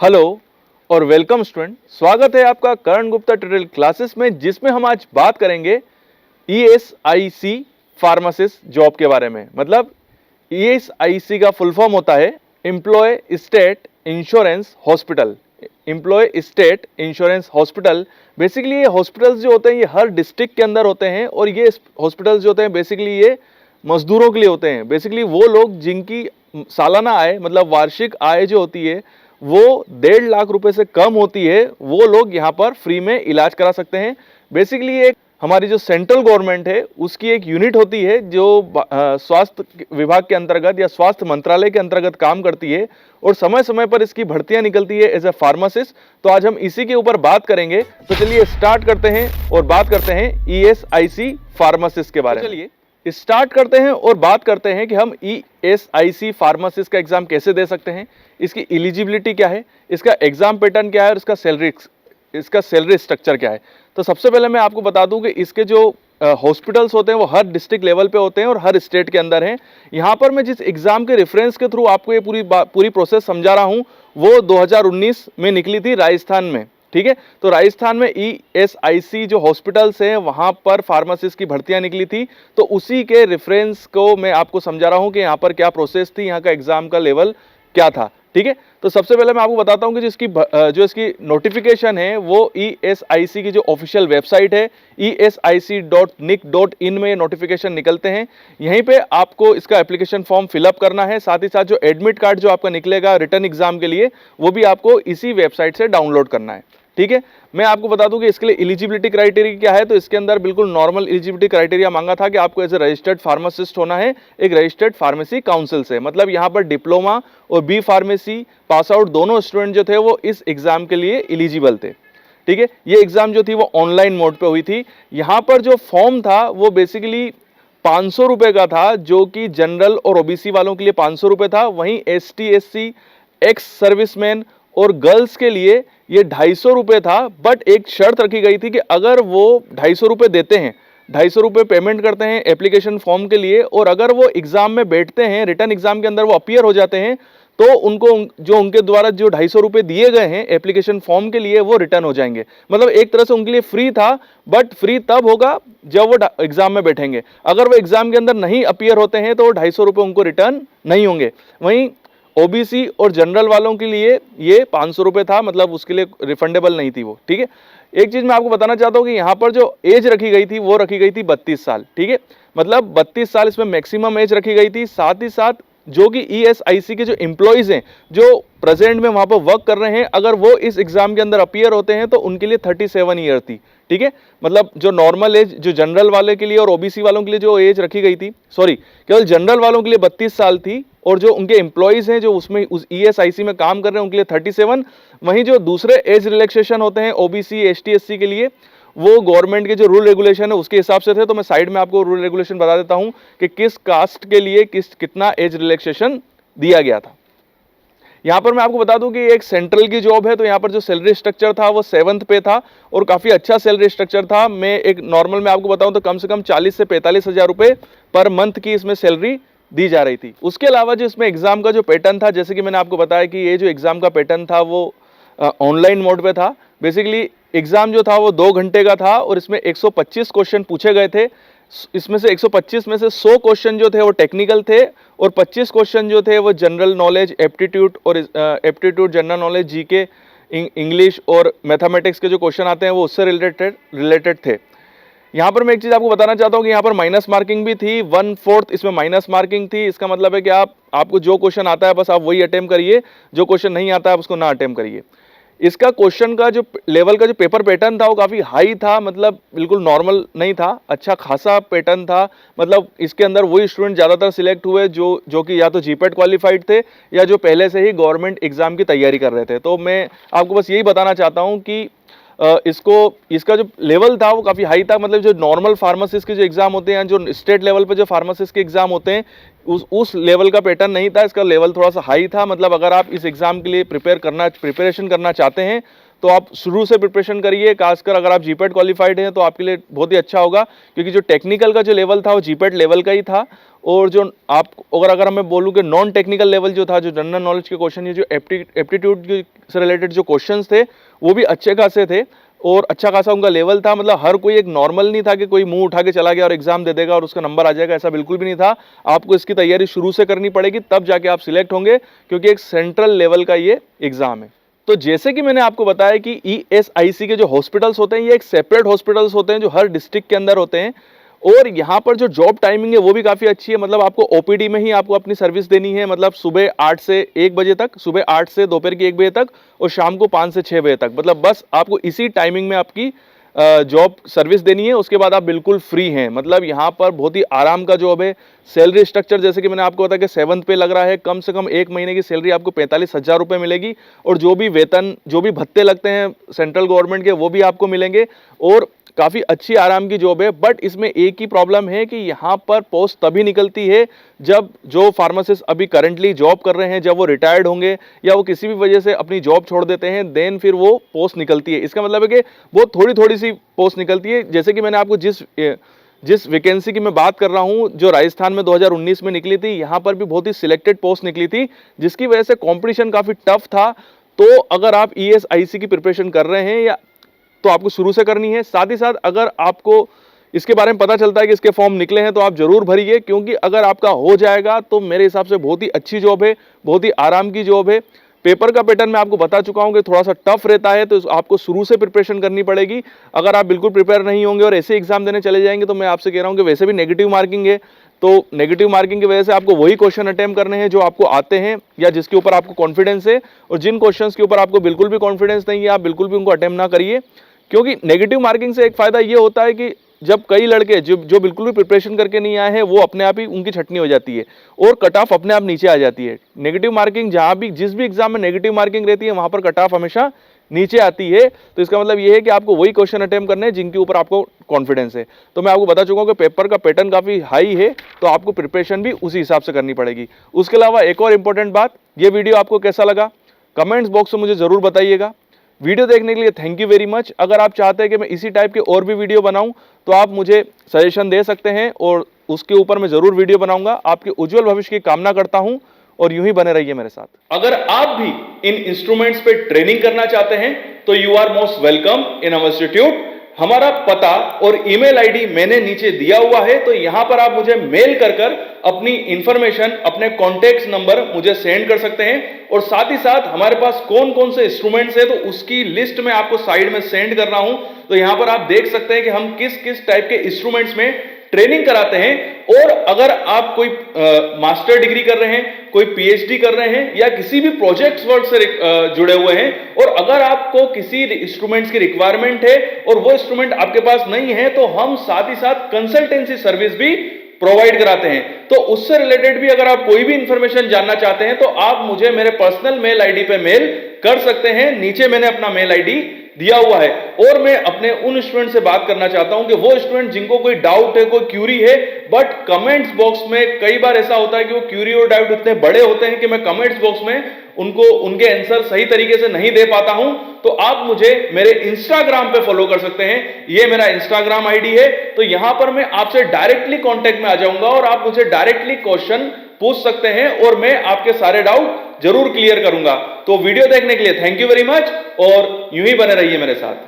Hello और welcome student. स्वागत है आपका करण गुप्ता ट्यूटोरियल क्लासेस में, जिसमें हम आज बात करेंगे ESIC फार्मासिस्ट जॉब के बारे में। मतलब ESIC का फुल फॉर्म होता है employ state insurance hospital. Employ state insurance hospital basically ये हॉस्पिटल्स जो होते हैं ये हर डिस्ट्रिक्ट के अंदर होते हैं, और ये हॉस्पिटल्स जो होते हैं बेसिकली ये मजदूरों के लिए होते हैं। बेसिकली वो लोग जिनकी सालाना आय मतलब वार्षिक आय जो होती है वो 1.5 लाख रुपए से कम होती है, वो लोग यहाँ पर फ्री में इलाज करा सकते हैं। बेसिकली एक हमारी जो सेंट्रल गवर्नमेंट है उसकी एक यूनिट होती है जो स्वास्थ्य विभाग के अंतर्गत या स्वास्थ्य मंत्रालय के अंतर्गत काम करती है, और समय समय पर इसकी भर्तियां निकलती है एज ए फार्मासिस्ट। तो आज हम इसी के ऊपर बात करेंगे। तो चलिए स्टार्ट करते हैं और बात करते हैं ESIC फार्मासिस्ट के बारे में। चलिए स्टार्ट करते हैं और बात करते हैं कि हम ESIC फार्मासिस्ट का एग्जाम कैसे दे सकते हैं, इसकी एलिजिबिलिटी क्या है, इसका एग्जाम पैटर्न क्या है और इसका सैलरी स्ट्रक्चर क्या है। तो सबसे पहले मैं आपको बता दूं कि इसके जो हॉस्पिटल्स होते हैं वो हर डिस्ट्रिक्ट लेवल पे होते हैं और हर स्टेट के अंदर हैं। यहाँ पर मैं जिस एग्जाम के रेफरेंस के थ्रू आपको ये पूरी प्रोसेस समझा रहा हूँ वो 2019 में निकली थी राजस्थान में। ठीक है, तो राजस्थान में ESIC जो हॉस्पिटल्स हैं वहां पर फार्मासिस्ट की भर्तियां निकली थी, तो उसी के रेफरेंस को मैं आपको समझा रहा हूं कि यहाँ पर क्या प्रोसेस थी, यहाँ का एग्जाम का लेवल क्या था। ठीक है, तो सबसे पहले मैं आपको बताता हूं कि जो इसकी नोटिफिकेशन है वो ESIC की जो ऑफिशियल वेबसाइट है esic.nic.in में नोटिफिकेशन निकलते हैं। यहीं पे आपको इसका एप्लीकेशन फॉर्म फिलअप करना है, साथ ही साथ जो एडमिट कार्ड जो आपका निकलेगा रिटर्न एग्जाम के लिए वो भी आपको इसी वेबसाइट से डाउनलोड करना है। ठीक है, मैं आपको बता दूं कि इसके लिए एलिजिबिलिटी क्राइटेरिया क्या है। तो इसके अंदर बिल्कुल नॉर्मल एलिजिबिलिटी क्राइटेरिया मांगा था कि आपको एज ए रजिस्टर्ड फार्मासिस्ट होना है एक रजिस्टर्ड फार्मेसी काउंसिल से। मतलब यहाँ पर डिप्लोमा और बी फार्मेसी पास आउट दोनों स्टूडेंट जो थे वो इस एग्जाम के लिए एलिजिबल थे। ठीक है, ये एग्जाम जो थी वो ऑनलाइन मोड पे हुई थी। यहाँ पर जो फॉर्म था वो बेसिकली 500 रुपए का था, जो कि जनरल और OBC वालों के लिए 500 रुपए था। वहीं ST SC एक्स सर्विसमैन और गर्ल्स के लिए ये 250 रुपए था। बट एक शर्त रखी गई थी कि अगर वो 250 रुपए देते हैं, 250 रुपए पेमेंट करते हैं एप्लीकेशन फॉर्म के लिए, और अगर वो एग्जाम में बैठते हैं, रिटर्न एग्जाम के अंदर वो अपीयर हो जाते हैं, तो उनको जो उनके द्वारा जो 250 रुपए दिए गए हैं एप्लीकेशन फॉर्म के लिए वो रिटर्न हो जाएंगे। मतलब एक तरह से उनके लिए फ्री था, बट फ्री तब होगा जब वो एग्जाम में बैठेंगे। अगर वो एग्जाम के अंदर नहीं अपीयर होते हैं तो 250 रुपए उनको रिटर्न नहीं होंगे। वहीं OBC और जनरल वालों के लिए ये 500 रुपए था, मतलब उसके लिए रिफंडेबल नहीं थी वो। ठीक है, एक चीज मैं आपको बताना चाहता हूं कि यहाँ पर जो एज रखी गई थी वो रखी गई थी 32 साल। ठीक है, मतलब 32 साल इसमें मैक्सिमम एज रखी गई थी। साथ ही साथ जो कि ESIC के जो एम्प्लॉइज हैं जो प्रेजेंट में वहां पर वर्क कर रहे हैं, अगर वो इस एग्जाम के अंदर अपीयर होते हैं तो उनके लिए 37 ईयर थी। ठीक है, मतलब जो नॉर्मल एज जो जनरल वाले के लिए और OBC वालों के लिए जो एज रखी गई थी, सॉरी केवल जनरल वालों के लिए 32 साल थी, और जो उनके एम्प्लॉइज हैं जो उसमें उस ESIC में काम कर रहे हैं उनके लिए 37। वहीं जो दूसरे एज रिलैक्सेशन होते हैं OBC ST SC के लिए, वो गवर्नमेंट के जो रूल रेगुलेशन है उसके हिसाब से थे। तो मैं साइड में आपको रूल रेगुलेशन बता देता हूं कि किस कास्ट के लिए कितना एज रिलैक्सेशन दिया गया था। यहाँ पर मैं आपको बता दूं कि एक सेंट्रल की जॉब है, तो यहाँ पर जो सैलरी स्ट्रक्चर था वो 7th पे था और काफ़ी अच्छा सैलरी स्ट्रक्चर था। मैं एक नॉर्मल में आपको बताऊं तो कम से कम 40 से 45 हज़ार रुपये पर मंथ की इसमें सैलरी दी जा रही थी। उसके अलावा जो इसमें एग्जाम का जो पैटर्न था, जैसे कि मैंने आपको बताया कि ये जो एग्जाम का पैटर्न था वो ऑनलाइन मोड पे था। बेसिकली एग्जाम जो था वो 2 घंटे का था और इसमें 125 क्वेश्चन पूछे गए थे। इसमें से 125 में से 100 क्वेश्चन जो थे वो टेक्निकल थे और 25 क्वेश्चन जो थे वो general knowledge, aptitude general knowledge, GK, English और मैथमेटिक्स के जो क्वेश्चन आते हैं वो उससे रिलेटेड थे। यहाँ पर मैं एक चीज़ आपको बताना चाहता हूँ कि यहाँ पर माइनस मार्किंग भी थी, 1/4 इसमें माइनस मार्किंग थी। इसका मतलब है कि आपको जो क्वेश्चन आता है बस आप वही अटेम्प्ट करिए, जो क्वेश्चन नहीं आता है आप उसको ना अटेम्प्ट करिए। इसका क्वेश्चन का जो लेवल का जो पेपर पैटर्न था वो काफ़ी हाई था, मतलब बिल्कुल नॉर्मल नहीं था, अच्छा खासा पैटर्न था। मतलब इसके अंदर वही स्टूडेंट ज़्यादातर सिलेक्ट हुए जो कि या तो GPAT क्वालिफाइड थे या जो पहले से ही गवर्नमेंट एग्जाम की तैयारी कर रहे थे। तो मैं आपको बस यही बताना चाहता हूँ कि इसका जो लेवल था वो काफ़ी हाई था। मतलब जो नॉर्मल फार्मासिस्ट के जो एग्जाम होते हैं, जो स्टेट लेवल पे जो फार्मासिस्ट के एग्जाम होते हैं, उस लेवल का पैटर्न नहीं था। इसका लेवल थोड़ा सा हाई था। मतलब अगर आप इस एग्जाम के लिए प्रिपरेशन करना चाहते हैं तो आप शुरू से प्रिपरेशन करिए, खासकर अगर आप जीपैट क्वालिफाइड हैं तो आपके लिए बहुत ही अच्छा होगा, क्योंकि जो टेक्निकल का जो लेवल था वो जीपैट लेवल का ही था। और जो आप अगर मैं बोलूँ कि नॉन टेक्निकल लेवल जो था, जो जनरल नॉलेज के क्वेश्चन या जो एप्टीट्यूड से रिलेटेड जो क्वेश्चंस थे वो भी अच्छे खासे थे और अच्छा खासा उनका लेवल था। मतलब हर कोई एक नॉर्मल नहीं था कि कोई मुंह उठा के चला गया और एग्जाम दे देगा और उसका नंबर आ जाएगा, ऐसा बिल्कुल भी नहीं था। आपको इसकी तैयारी शुरू से करनी पड़ेगी, तब जाके आप सिलेक्ट होंगे, क्योंकि एक सेंट्रल लेवल का ये एग्जाम है। तो जैसे कि मैंने आपको बताया कि ESIC के जो हॉस्पिटल्स होते हैं ये एक सेपरेट हॉस्पिटल्स होते हैं जो हर डिस्ट्रिक्ट के अंदर होते हैं। और यहाँ पर जो जॉब टाइमिंग है वो भी काफ़ी अच्छी है। मतलब आपको OPD में ही आपको अपनी सर्विस देनी है, मतलब सुबह 8 से 1 बजे तक, सुबह 8 से दोपहर की 1 बजे तक और शाम को 5 से 6 बजे तक। मतलब बस आपको इसी टाइमिंग में आपकी जॉब सर्विस देनी है, उसके बाद आप बिल्कुल फ्री हैं। मतलब यहाँ पर बहुत ही आराम का जॉब है। सैलरी स्ट्रक्चर जैसे कि मैंने आपको बताया कि 7th पे लग रहा है, कम से कम 1 महीने की सैलरी आपको 45,000 रुपये मिलेगी और जो भी वेतन, जो भी भत्ते लगते हैं सेंट्रल गवर्नमेंट के, वो भी आपको मिलेंगे और काफ़ी अच्छी आराम की जॉब है। बट इसमें एक ही प्रॉब्लम है कि यहाँ पर पोस्ट तभी निकलती है जब जो फार्मासिस्ट अभी करंटली जॉब कर रहे हैं, जब वो रिटायर्ड होंगे या वो किसी भी वजह से अपनी जॉब छोड़ देते हैं, देन फिर वो पोस्ट निकलती है। इसका मतलब है कि बहुत थोड़ी थोड़ी सी पोस्ट निकलती है। जैसे कि मैंने आपको जिस वैकेंसी की मैं बात कर रहा हूँ, जो राजस्थान में 2019 में निकली थी, यहाँ पर भी बहुत ही सिलेक्टेड पोस्ट निकली थी, जिसकी वजह से कॉम्पिटिशन काफ़ी टफ था। तो अगर आप ESIC की प्रिपरेशन कर रहे हैं या तो आपको शुरू से करनी है। साथ ही साथ अगर आपको इसके बारे में पता चलता है कि इसके फॉर्म निकले हैं तो आप जरूर भरिए, क्योंकि अगर आपका हो जाएगा तो मेरे हिसाब से बहुत ही अच्छी जॉब है, बहुत ही आराम की जॉब है। पेपर का पैटर्न मैं आपको बता चुका हूं कि थोड़ा सा टफ रहता है, तो आपको शुरू से प्रिपरेशन करनी पड़ेगी। अगर आप बिल्कुल प्रिपेयर नहीं होंगे और ऐसे एग्जाम देने चले जाएंगे तो मैं आपसे कह रहा हूं कि वैसे भी नेगेटिव मार्किंग है, तो नेगेटिव मार्किंग की वजह से आपको वही क्वेश्चन अटेम्प्ट करने हैं जो आपको आते हैं या जिसके ऊपर आपको कॉन्फिडेंस है। और जिन क्वेश्चंस के ऊपर आपको बिल्कुल भी कॉन्फिडेंस नहीं है, आप बिल्कुल भी उनको अटेम्प्ट ना करिए, क्योंकि नेगेटिव मार्किंग से एक फायदा ये होता है कि जब कई लड़के जो बिल्कुल भी प्रिपरेशन करके नहीं आए हैं, वो अपने आप ही उनकी छटनी हो जाती है और कट ऑफ अपने आप नीचे आ जाती है। नेगेटिव मार्किंग जहां भी, जिस भी एग्जाम में नेगेटिव मार्किंग रहती है, वहां पर कट ऑफ हमेशा नीचे आती है। तो इसका मतलब ये है कि आपको वही क्वेश्चन अटेम्प्ट करने हैं जिनके ऊपर आपको कॉन्फिडेंस है। तो मैं आपको बता चुका हूं कि पेपर का पैटर्न काफी हाई है, तो आपको प्रिपरेशन भी उसी हिसाब से करनी पड़ेगी। उसके अलावा एक और इंपॉर्टेंट बात, ये वीडियो आपको कैसा लगा कमेंट्स बॉक्स में मुझे जरूर बताइएगा। वीडियो देखने के लिए थैंक यू वेरी मच। अगर आप चाहते हैं कि मैं इसी टाइप के और भी वीडियो बनाऊं तो आप मुझे सजेशन दे सकते हैं और उसके ऊपर मैं जरूर वीडियो बनाऊंगा। आपके उज्जवल भविष्य की कामना करता हूं और यूं ही बने रहिए मेरे साथ। अगर आप भी इन इंस्ट्रूमेंट्स पे ट्रेनिंग करना चाहते हैं तो you are most welcome in our institute. हमारा पता और ईमेल आईडी मैंने नीचे दिया हुआ है, तो यहां पर आप मुझे मेल कर अपनी इंफॉर्मेशन, अपने कॉन्टेक्ट नंबर मुझे सेंड कर सकते हैं। और साथ ही साथ हमारे पास कौन कौन से इंस्ट्रूमेंट्स है तो उसकी लिस्ट में आपको साइड में सेंड कर रहा हूं। तो यहां पर आप देख सकते हैं कि हम किस किस टाइप के इंस्ट्रूमेंट्स में ट्रेनिंग कराते हैं। और अगर आप कोई मास्टर डिग्री कर रहे हैं, कोई PhD कर रहे हैं या किसी भी प्रोजेक्ट्स वर्क से जुड़े हुए हैं, और अगर आपको किसी इंस्ट्रूमेंट्स की रिक्वायरमेंट है और वो इंस्ट्रूमेंट आपके पास नहीं है, तो हम साथ ही साथ कंसल्टेंसी सर्विस भी प्रोवाइड कराते हैं। तो उससे रिलेटेड भी अगर आप कोई भी इंफॉर्मेशन जानना चाहते हैं तो आप मुझे मेरे पर्सनल मेल आईडी पे मेल कर सकते हैं। नीचे मैंने अपना मेल आईडी दिया हुआ है। और मैं अपने उन स्टूडेंट से बात करना चाहता हूं कि वो स्टूडेंट जिनको कोई डाउट है, कोई क्यूरी है, बट कमेंट्स बॉक्स में कई बार ऐसा होता है कि वो क्यूरी और डाउट इतने बड़े होते हैं कि मैं कमेंट्स बॉक्स में उनको उनके आंसर सही तरीके से नहीं दे पाता हूं। तो आप मुझे मेरे इंस्टाग्राम पे फॉलो कर सकते हैं, ये मेरा इंस्टाग्राम आईडी है। तो यहां पर मैं आपसे डायरेक्टली कांटेक्ट में आ जाऊंगा और आप मुझे डायरेक्टली क्वेश्चन पूछ सकते हैं और मैं आपके सारे डाउट जरूर क्लियर करूंगा। तो वीडियो देखने के लिए थैंक यू वेरी मच और यूं ही बने रहिए मेरे साथ।